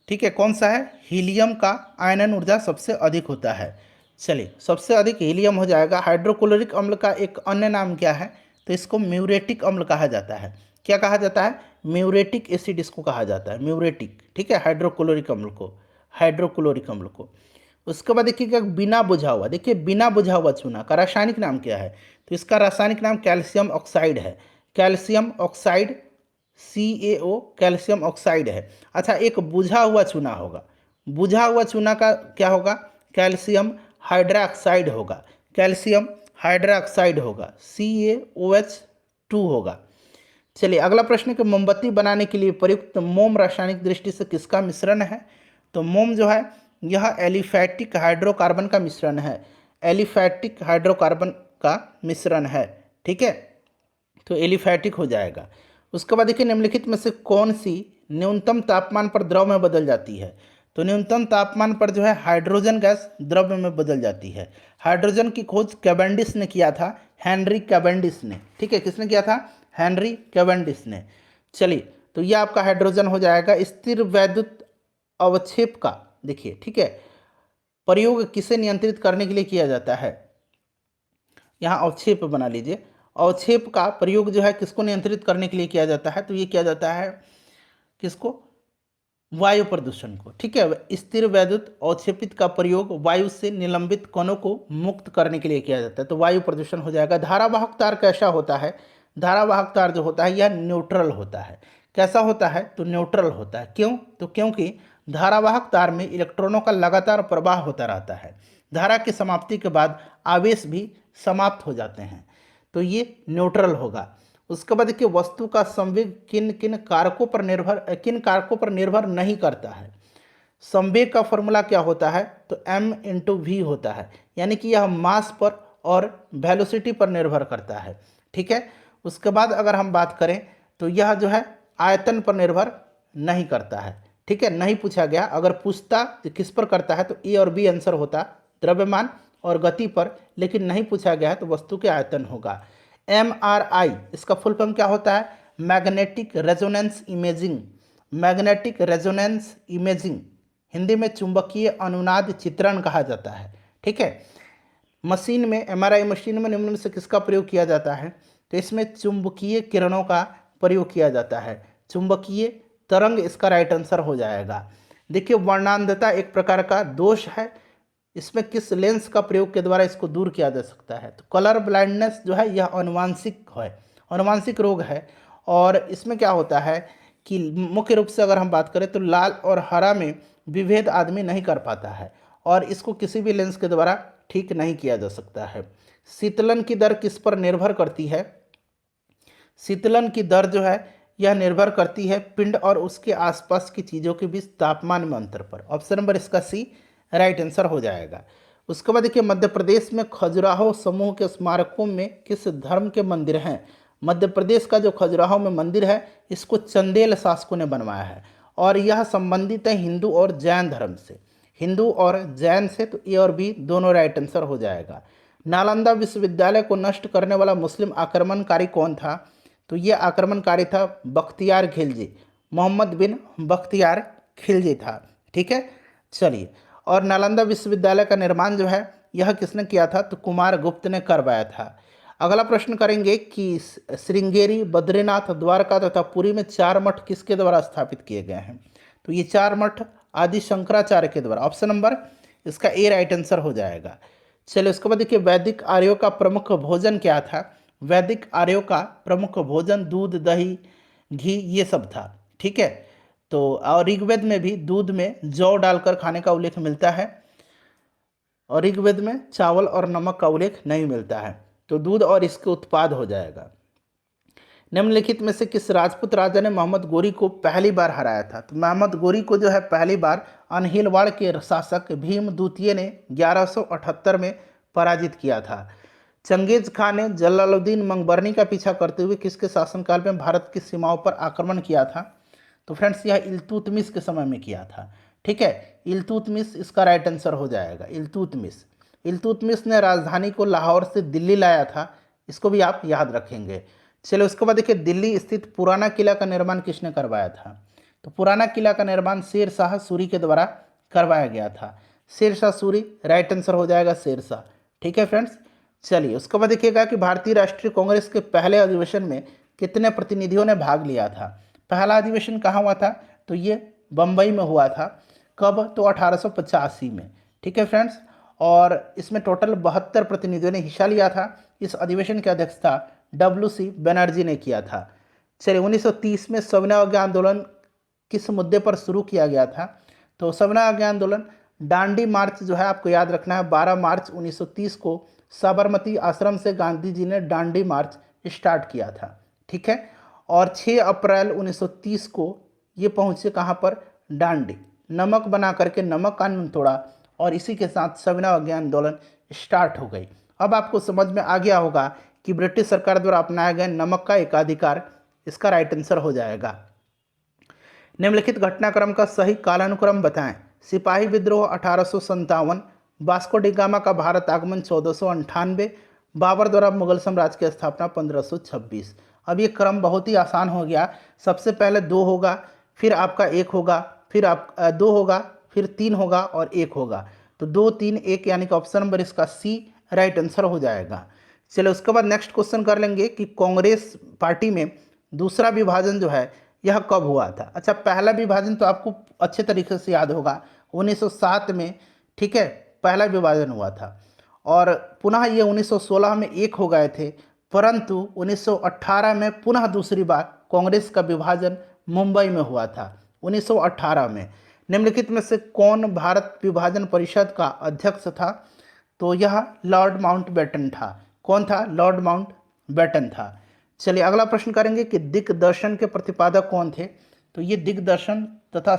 ठीक है, कौन सा है, हीलियम का आयनन ऊर्जा सबसे अधिक होता है। चलिए सबसे अधिक हीलियम हो जाएगा। हाइड्रोक्लोरिक अम्ल का एक अन्य नाम क्या है, तो इसको म्यूरेटिक अम्ल कहा जाता है। क्या कहा जाता है, म्यूरेटिक एसिड इसको कहा जाता है, म्यूरेटिक। ठीक है, हाइड्रोक्लोरिक अम्ल को, हाइड्रोक्लोरिक अम्ल को। उसके बाद देखिएगा बिना बुझा हुआ, देखिए बिना बुझा हुआ चूना का रासायनिक नाम क्या है, तो इसका रासायनिक नाम कैल्शियम ऑक्साइड है। Calcium oxide, CaO, calcium oxide है। अच्छा एक बुझा हुआ चूना होगा, बुझा हुआ चूना का क्या होगा, कैल्शियम हाइड्रोक्साइड होगा, कैल्शियम हाइड्रोक्साइड होगा, CaOH2 होगा। चलिए अगला प्रश्न कि मोमबत्ती बनाने के लिए प्रयुक्त मोम रासायनिक दृष्टि से किसका मिश्रण है। तो मोम जो है यह एलिफैटिक हाइड्रोकार्बन का मिश्रण है। एलिफैटिक हाइड्रोकार्बन का मिश्रण है। ठीक है, तो एलिफैटिक हो जाएगा। उसके बाद देखिए निम्नलिखित में से कौन सी न्यूनतम तापमान पर द्रव में बदल जाती है। तो न्यूनतम तापमान पर जो है हाइड्रोजन गैस द्रव में बदल जाती है। हाइड्रोजन की खोज कैवेंडिश ने किया था, हेनरी कैवेंडिश ने। ठीक है, किसने किया था, हेनरी कैवेंडिश ने। चलिए तो यह आपका हाइड्रोजन हो जाएगा। स्थिर वैद्युत अवक्षेप का देखिए, ठीक है, प्रयोग किसे नियंत्रित करने के लिए किया जाता है। यहाँ अवक्षेप बना लीजिए। अवक्षेप का प्रयोग जो है किसको नियंत्रित करने के लिए किया जाता है, तो ये किया जाता है किसको, वायु प्रदूषण को, ठीक है। स्थिर वैद्युत अवक्षेपित का प्रयोग वायु से निलंबित कणों को मुक्त करने के लिए किया जाता है, तो वायु प्रदूषण हो जाएगा। धारावाहक तार कैसा होता है? धारावाहक तार जो होता है यह न्यूट्रल होता है। कैसा होता है? तो न्यूट्रल होता है। क्यों? तो क्योंकि धारावाहक तार में इलेक्ट्रॉनों का लगातार प्रवाह होता रहता है। धारा की समाप्ति के बाद आवेश भी समाप्त हो जाते हैं, तो ये न्यूट्रल होगा। उसके बाद देखिए, वस्तु का संवेग किन किन कारकों पर निर्भर नहीं करता है। संवेग का फॉर्मूला क्या होता है? तो m/v होता है, यानी कि यह मास पर और वेलोसिटी पर निर्भर करता है, ठीक है। उसके बाद अगर हम बात करें तो यह जो है आयतन पर निर्भर नहीं करता है, ठीक है। नहीं पूछा गया, अगर पूछता तो किस पर करता है, तो ए और बी आंसर होता, द्रव्यमान और गति पर, लेकिन नहीं पूछा गया है तो वस्तु के आयतन होगा। MRI इसका फुल फॉर्म क्या होता है? Magnetic resonance imaging. Magnetic resonance imaging Hindi में चुंबकीय अनुनाद चित्रण कहा जाता है, ठीक है। मशीन में, MRI मशीन में निम्न में से किसका प्रयोग किया जाता है? तो इसमें चुंबकीय किरणों का प्रयोग किया जाता है। चुंबकीय तरंग इसका राइट आंसर हो जाएगा। देखिए, वर्णांधता एक प्रकार का दोष है, इसमें किस लेंस का प्रयोग के द्वारा इसको दूर किया जा सकता है? तो कलर ब्लाइंडनेस जो है यह अनुवांशिक है, अनुवांशिक रोग है। और इसमें क्या होता है कि मुख्य रूप से अगर हम बात करें तो लाल और हरा में विभेद आदमी नहीं कर पाता है, और इसको किसी भी लेंस के द्वारा ठीक नहीं किया जा सकता है। शीतलन की दर किस पर निर्भर करती है? शीतलन की दर जो है यह निर्भर करती है पिंड और उसके आसपास की चीज़ों के बीच तापमान में अंतर पर। ऑप्शन नंबर इसका सी राइट आंसर हो जाएगा। उसके बाद देखिए, मध्य प्रदेश में खजुराहो समूह के स्मारकों में किस धर्म के मंदिर हैं? मध्य प्रदेश का जो खजुराहो में मंदिर है इसको चंदेल शासकों ने बनवाया है, और यह संबंधित है हिंदू और जैन धर्म से। हिंदू और जैन से, तो ए और बी दोनों राइट आंसर हो जाएगा। नालंदा विश्वविद्यालय को नष्ट करने वाला मुस्लिम आक्रमणकारी कौन था? तो ये आक्रमणकारी था बख्तियार खिलजी, मोहम्मद बिन बख्तियार खिलजी था, ठीक है। चलिए, और नालंदा विश्वविद्यालय का निर्माण जो है यह किसने किया था? तो कुमार गुप्त ने करवाया था। अगला प्रश्न करेंगे कि श्रृंगेरी, बद्रीनाथ, द्वारका तथा पुरी में 4 मठ किसके द्वारा स्थापित किए गए हैं? तो ये 4 मठ आदि शंकराचार्य के द्वारा। ऑप्शन नंबर इसका ए राइट आंसर हो जाएगा। चलिए, उसके बाद देखिए, वैदिक आर्यों का प्रमुख भोजन क्या था? वैदिक आर्यों का प्रमुख भोजन दूध, दही, घी ये सब था, ठीक है। तो और ऋग्वेद में भी दूध में जौ डालकर खाने का उल्लेख मिलता है, और ऋग्वेद में चावल और नमक का उल्लेख नहीं मिलता है, तो दूध और इसके उत्पाद हो जाएगा। निम्नलिखित में से किस राजपूत राजा ने मोहम्मद गोरी को पहली बार हराया था? तो मोहम्मद गोरी को जो है पहली बार अनहिलवाड़ के शासक भीम द्वितीय ने 1178 में पराजित किया था। चंगेज खान ने जलालुद्दीन मंगबरनी का पीछा करते हुए किसके शासनकाल में भारत की सीमाओं पर आक्रमण किया था? तो फ्रेंड्स, यह इल्तुतमिश के समय में किया था, ठीक है। इल्तुतमिश इसका राइट आंसर हो जाएगा। इल्तुतमिश, इल्तुतमिश ने राजधानी को लाहौर से दिल्ली लाया था, इसको भी आप याद रखेंगे। चलिए, उसके बाद देखिए, दिल्ली स्थित पुराना किला का निर्माण किसने करवाया था? तो पुराना किला का निर्माण शेर शाह सूरी के द्वारा करवाया गया था। शेर शाह सूरी राइट आंसर हो जाएगा, शेर शाह, ठीक है फ्रेंड्स। चलिए, उसके बाद देखिएगा कि भारतीय राष्ट्रीय कांग्रेस के पहले अधिवेशन में कितने प्रतिनिधियों ने भाग लिया था? पहला अधिवेशन कहाँ हुआ था? तो ये बम्बई में हुआ था। कब? तो 1885 में, ठीक है फ्रेंड्स। और इसमें टोटल 72 प्रतिनिधियों ने हिस्सा लिया था। इस अधिवेशन की अध्यक्षता WC बनर्जी ने किया था। चलिए, 1930 में सविनय अवज्ञा आंदोलन किस मुद्दे पर शुरू किया गया था? तो सविनय अवज्ञा आंदोलन दांडी मार्च जो है आपको याद रखना है, 12 मार्च 1930 को साबरमती आश्रम से गांधी जी ने दांडी मार्च स्टार्ट किया था, ठीक है। और 6 अप्रैल 1930 को ये पहुँचे कहाँ पर? दांडी। नमक बना करके नमक कानून तोड़ा, और इसी के साथ सविनय अवज्ञा आंदोलन स्टार्ट हो गई। अब आपको समझ में आ गया होगा कि ब्रिटिश सरकार द्वारा अपनाया गया नमक का एकाधिकार इसका राइट आंसर हो जाएगा। निम्नलिखित घटनाक्रम का सही कालानुक्रम बताएं। सिपाही विद्रोह 1857, वास्को डी गामा का भारत आगमन 1498, बाबर द्वारा मुगल साम्राज्य की स्थापना 1526। अब ये क्रम बहुत ही आसान हो गया। सबसे पहले 2 होगा, फिर आपका 1 होगा, फिर आप 2 होगा, फिर 3 होगा और 1 होगा। तो 2, 3, 1 यानी कि ऑप्शन नंबर इसका सी राइट आंसर हो जाएगा। चलो, उसके बाद नेक्स्ट क्वेश्चन कर लेंगे कि कांग्रेस पार्टी में दूसरा विभाजन जो है यह कब हुआ था? अच्छा, पहला विभाजन तो आपको अच्छे तरीके से याद होगा, 1907 में, ठीक है, पहला विभाजन हुआ था। और पुनः ये 1916 में एक हो गए थे, परंतु 1918 में पुनः दूसरी बार कांग्रेस का विभाजन मुंबई में हुआ था 1918 में। निम्नलिखित में से कौन भारत विभाजन परिषद का अध्यक्ष था? तो यह लॉर्ड माउंटबेटन था। कौन था? लॉर्ड माउंटबेटन था। चलिए अगला प्रश्न करेंगे कि दिग्दर्शन के प्रतिपादक कौन थे? तो ये दिग्दर्शन तथा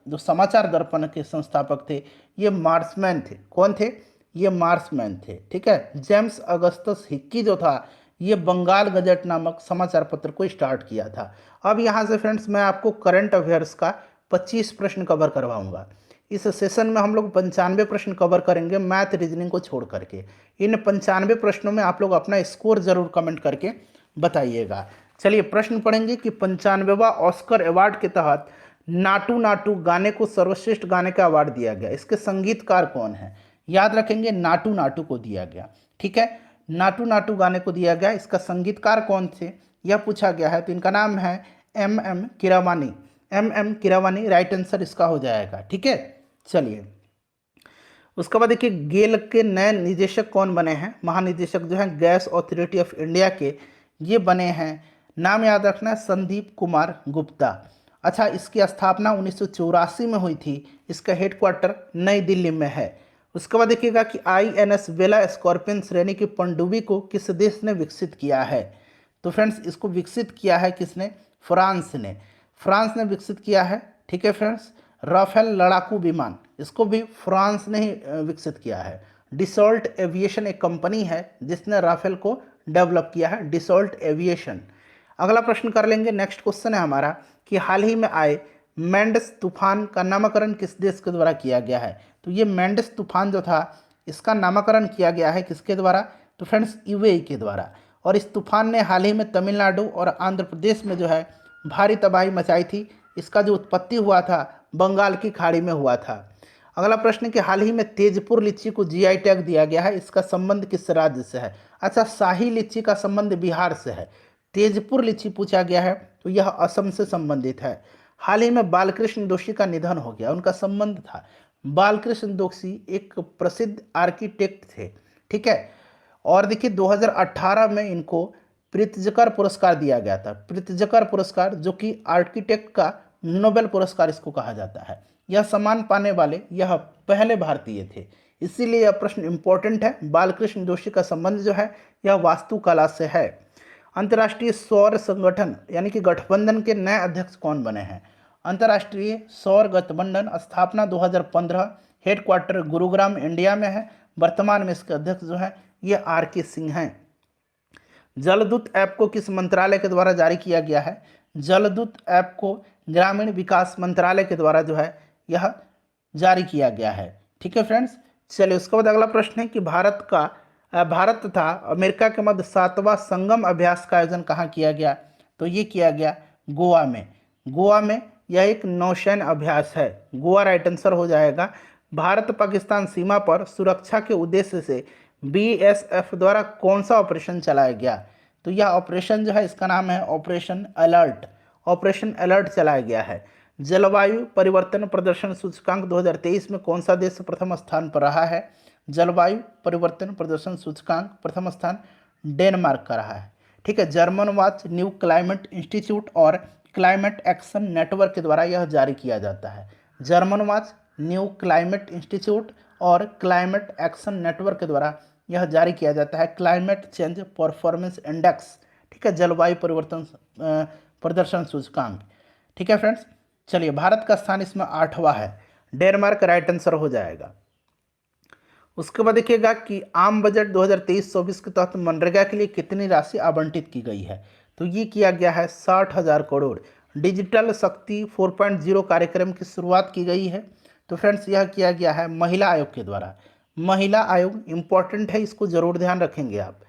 जो समाचार दर्पण के संस्थापक थे ये मार्समैन थे। कौन थे? ये मार्समैन थे। ठीक है, जेम्स अगस्टस हिक्की जो था ये बंगाल गजट नामक समाचार पत्र को स्टार्ट किया था। अब यहाँ से फ्रेंड्स मैं आपको करंट अफेयर्स का 25 प्रश्न कवर करवाऊंगा। इस सेशन में हम लोग 95 प्रश्न कवर करेंगे मैथ रीजनिंग को छोड़ करके। इन 95 प्रश्नों में आप लोग अपना स्कोर जरूर कमेंट करके बताइएगा। चलिए प्रश्न पढ़ेंगे कि 95वां ऑस्कर अवार्ड के तहत नाटू नाटू गाने को सर्वश्रेष्ठ गाने का अवार्ड दिया गया। इसके संगीतकार कौन है? याद रखेंगे, नाटू नाटू को दिया गया। ठीक है, नाटू नाटू गाने को दिया गया। इसका संगीतकार कौन थे यह पूछा गया है, तो इनका नाम है M Keeravani. M Keeravani right answer इसका हो जाएगा। ठीक है, चलिए उसके बाद देखिए गेल के नए निदेशक कौन बने हैं? महानिदेशक जो हैं गैस अथॉरिटी ऑफ इंडिया के ये बने हैं, नाम याद रखना है, संदीप कुमार गुप्ता। अच्छा, इसकी स्थापना 1984 में हुई थी। इसका हेडक्वार्टर नई दिल्ली में है। उसके बाद देखिएगा कि INS वेला स्कॉर्पियन श्रेणी की पनडुब्बी को किस देश ने विकसित किया है? तो फ्रेंड्स इसको विकसित किया है किसने? फ्रांस ने। फ्रांस ने विकसित किया है। ठीक है फ्रेंड्स, राफेल लड़ाकू विमान इसको भी फ्रांस ने ही विकसित किया है। डिसॉल्ट एविएशन एक कंपनी है जिसने राफेल को डेवलप किया है, डिसॉल्ट एविएशन। अगला प्रश्न कर लेंगे, नेक्स्ट क्वेश्चन है हमारा कि हाल ही में आए मेंडस तूफान का नामकरण किस देश के द्वारा किया गया है? तो ये मेंडस तूफान जो था इसका नामकरण किया गया है किसके द्वारा? तो फ्रेंड्स यूएई के द्वारा। और इस तूफान ने हाल ही में तमिलनाडु और आंध्र प्रदेश में जो है भारी तबाही मचाई थी। इसका जो उत्पत्ति हुआ था बंगाल की खाड़ी में हुआ था। अगला प्रश्न कि हाल ही में तेजपुर लीची को GI टैग दिया गया है, इसका संबंध किस राज्य से है? अच्छा, शाही लीची का संबंध बिहार से है। तेजपुर लीची पूछा गया है तो यह असम से संबंधित है। हाल ही में बालकृष्ण दोषी का निधन हो गया, उनका संबंध था। बालकृष्ण दोषी एक प्रसिद्ध आर्किटेक्ट थे। ठीक है, और देखिए 2018 में इनको प्रित्जकर पुरस्कार दिया गया था। प्रित्जकर पुरस्कार जो कि आर्किटेक्ट का नोबेल पुरस्कार इसको कहा जाता है। यह सम्मान पाने वाले यह पहले भारतीय थे, इसीलिए यह प्रश्न इंपॉर्टेंट है। बालकृष्ण जोशी का संबंध जो है यह वास्तुकला से है। अंतर्राष्ट्रीय सौर संगठन यानी कि गठबंधन के नए अध्यक्ष कौन बने हैं? अंतर्राष्ट्रीय सौर गठबंधन स्थापना 2015, हेडक्वार्टर गुरुग्राम इंडिया में है। वर्तमान में इसके अध्यक्ष जो है ये RK सिंह हैं। जलदूत ऐप को किस मंत्रालय के द्वारा जारी किया गया है? जलदूत ऐप को ग्रामीण विकास मंत्रालय के द्वारा जो है यह जारी किया गया है। ठीक है फ्रेंड्स, चलिए उसके बाद अगला प्रश्न है कि भारत तथा अमेरिका के मध्य 7वां संगम अभ्यास का आयोजन कहाँ किया गया? तो ये किया गया गोवा में। गोवा में यह एक नौसैन्य अभ्यास है। गोवा राइट आंसर हो जाएगा। भारत पाकिस्तान सीमा पर सुरक्षा के उद्देश्य से BSF द्वारा कौन सा ऑपरेशन चलाया गया? तो यह ऑपरेशन जो है इसका नाम है ऑपरेशन अलर्ट। ऑपरेशन अलर्ट चलाया गया है। जलवायु परिवर्तन प्रदर्शन सूचकांक 2023 में कौन सा देश प्रथम स्थान पर रहा है? जलवायु परिवर्तन प्रदर्शन सूचकांक प्रथम स्थान डेनमार्क का रहा है। ठीक है, German watch, new climate institute और क्लाइमेट एक्शन नेटवर्क के द्वारा यह जारी किया जाता है। German watch, new climate institute और क्लाइमेट एक्शन नेटवर्क के द्वारा यह जारी किया जाता है। क्लाइमेट चेंज परफॉर्मेंस इंडेक्स, ठीक है, जलवायु परिवर्तन प्रदर्शन सूचकांक। ठीक है फ्रेंड्स, चलिए भारत का स्थान इसमें 8वां है। डेनमार्क राइट आंसर हो जाएगा। उसके बाद देखिएगा कि आम बजट 2023-24 के तहत मनरेगा के लिए कितनी राशि आवंटित की गई है? तो ये किया गया है 60,000 करोड़। डिजिटल शक्ति 4.0 कार्यक्रम की शुरुआत की गई है। तो फ्रेंड्स यह किया गया है महिला आयोग के द्वारा। महिला आयोग इंपॉर्टेंट है, इसको जरूर ध्यान रखेंगे आप।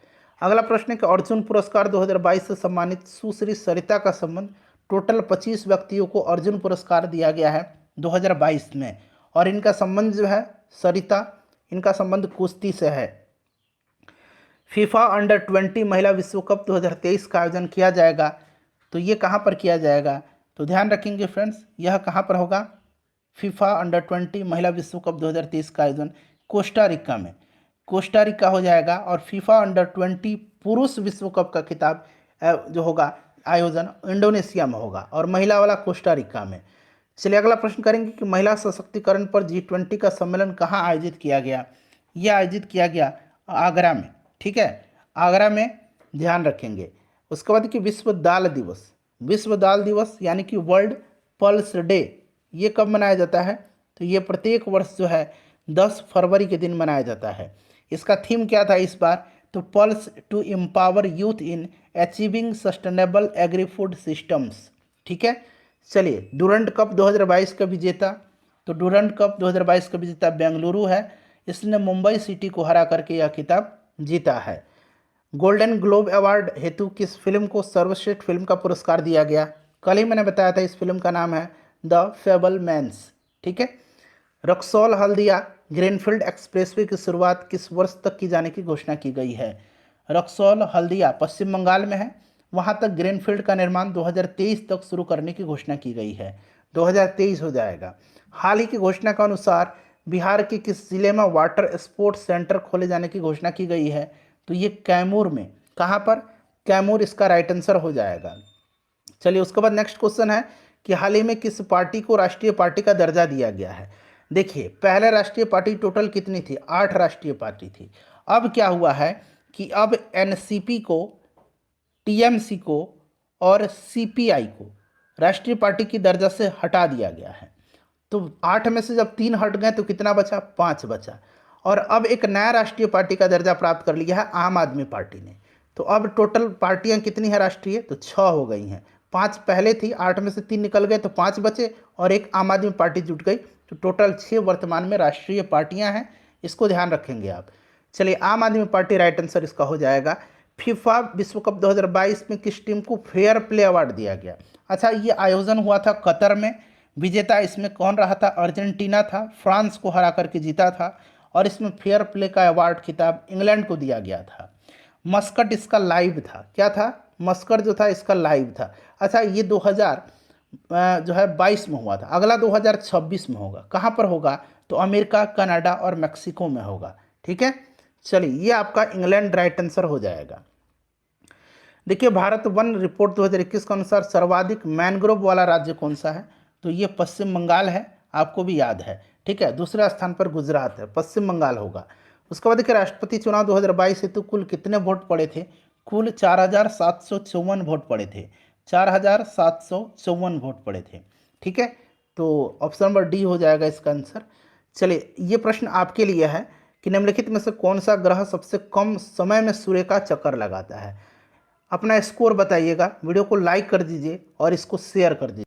अगला प्रश्न है कि अर्जुन पुरस्कार 2022 से सम्मानित सुश्री सरिता का संबंध, टोटल 25 व्यक्तियों को अर्जुन पुरस्कार दिया गया है 2022 में। और इनका संबंध जो है सरिता, इनका संबंध कुश्ती से है। फीफा अंडर 20 महिला विश्व कप 2023 का आयोजन किया जाएगा तो ये कहाँ पर किया जाएगा? तो ध्यान रखेंगे फ्रेंड्स, यह कहाँ पर होगा? फीफा अंडर 20 महिला विश्व कप 2023 का आयोजन कोस्टा रिका में, कोस्टा रिका हो जाएगा। और फीफा अंडर 20 पुरुष विश्व कप का खिताब जो होगा आयोजन इंडोनेशिया में होगा और महिला वाला कोस्टा रिका में। चलिए अगला प्रश्न करेंगे कि महिला सशक्तिकरण पर G20 का सम्मेलन कहाँ आयोजित किया गया? यह आयोजित किया गया आगरा में, ठीक है, आगरा में, ध्यान रखेंगे। उसके बाद कि विश्व दाल दिवस, विश्व दाल दिवस यानी कि वर्ल्ड पल्स डे, ये कब मनाया जाता है? तो ये प्रत्येक वर्ष जो है 10 फरवरी के दिन मनाया जाता है। इसका थीम क्या था इस बार? तो pulse to empower youth in achieving sustainable agrifood systems, ठीक है। चलिए डूरंड कप 2022 का विजेता, तो डूरंड कप 2022 का विजेता बेंगलुरु है, इसने मुंबई सिटी को हरा करके यह खिताब जीता है। गोल्डन ग्लोब अवार्ड हेतु किस फिल्म को सर्वश्रेष्ठ फिल्म का पुरस्कार दिया गया? कल ही मैंने बताया था, इस फिल्म का नाम है द फेबलमैन्स, ठीक है। रक्सौल हल्दिया ग्रीनफील्ड एक्सप्रेसवे की शुरुआत किस वर्ष तक की जाने की घोषणा की गई है? रक्सौल हल्दिया पश्चिम बंगाल में है, वहाँ तक ग्रीनफील्ड का निर्माण 2023 तक शुरू करने की घोषणा की गई है, 2023 हो जाएगा। हाल ही की घोषणा के अनुसार बिहार के किस जिले में वाटर स्पोर्ट्स सेंटर खोले जाने की घोषणा की गई है? तो ये कैमूर में, कहाँ पर? कैमूर इसका राइट आंसर हो जाएगा। चलिए उसके बाद नेक्स्ट क्वेश्चन है कि हाल ही में किस पार्टी को राष्ट्रीय पार्टी का दर्जा दिया गया है? देखिए पहले राष्ट्रीय पार्टी टोटल कितनी थी? 8 राष्ट्रीय पार्टी थी। अब क्या हुआ है कि अब एनसीपी को, टीएमसी को और सीपीआई को राष्ट्रीय पार्टी की दर्जा से हटा दिया गया है। तो 8 में से जब 3 हट गए तो कितना बचा? 5 बचा। और अब एक नया राष्ट्रीय पार्टी का दर्जा प्राप्त कर लिया है आम आदमी पार्टी ने। तो अब टोटल पार्टियां कितनी है राष्ट्रीय? तो 6 हो गई हैं। 5 पहले थी, 8 में से 3 निकल गए तो 5 बचे और एक आम आदमी पार्टी जुट गई, तो टोटल 6 वर्तमान में राष्ट्रीय पार्टियां हैं। इसको ध्यान रखेंगे आप। चलिए आम आदमी पार्टी राइट आंसर इसका हो जाएगा। फीफा विश्व कप 2022 में किस टीम को फेयर प्ले अवार्ड दिया गया? अच्छा, ये आयोजन हुआ था कतर में, विजेता इसमें कौन रहा था? अर्जेंटीना था, फ्रांस को हरा करके जीता था और इसमें फेयर प्ले का अवार्ड खिताब इंग्लैंड को दिया गया था। मस्कट इसका लाइव था, क्या था? मस्कट जो था इसका लाइव था। अच्छा, ये 2000 जो है 22 में हुआ था, अगला 2026 में होगा। कहाँ पर होगा? तो अमेरिका, कनाडा और मैक्सिको में होगा, ठीक है। चलिए ये आपका इंग्लैंड राइट आंसर हो जाएगा। देखिए भारत वन रिपोर्ट 2021 के अनुसार सर्वाधिक मैनग्रोव वाला राज्य कौन सा है? तो ये पश्चिम बंगाल है, आपको भी याद है, ठीक है। दूसरे स्थान पर गुजरात है, पश्चिम बंगाल होगा। उसके बाद देखिए राष्ट्रपति चुनाव 2022 हेतु कुल कितने वोट पड़े थे? कुल 4754 वोट पड़े थे, 4754 वोट पड़े थे, ठीक है। तो ऑप्शन नंबर डी हो जाएगा इसका आंसर। चलिए ये प्रश्न आपके लिए है कि निम्नलिखित में से कौन सा ग्रह सबसे कम समय में सूर्य का चक्कर लगाता है? अपना स्कोर बताइएगा, वीडियो को लाइक कर दीजिए और इसको शेयर कर दीजिए।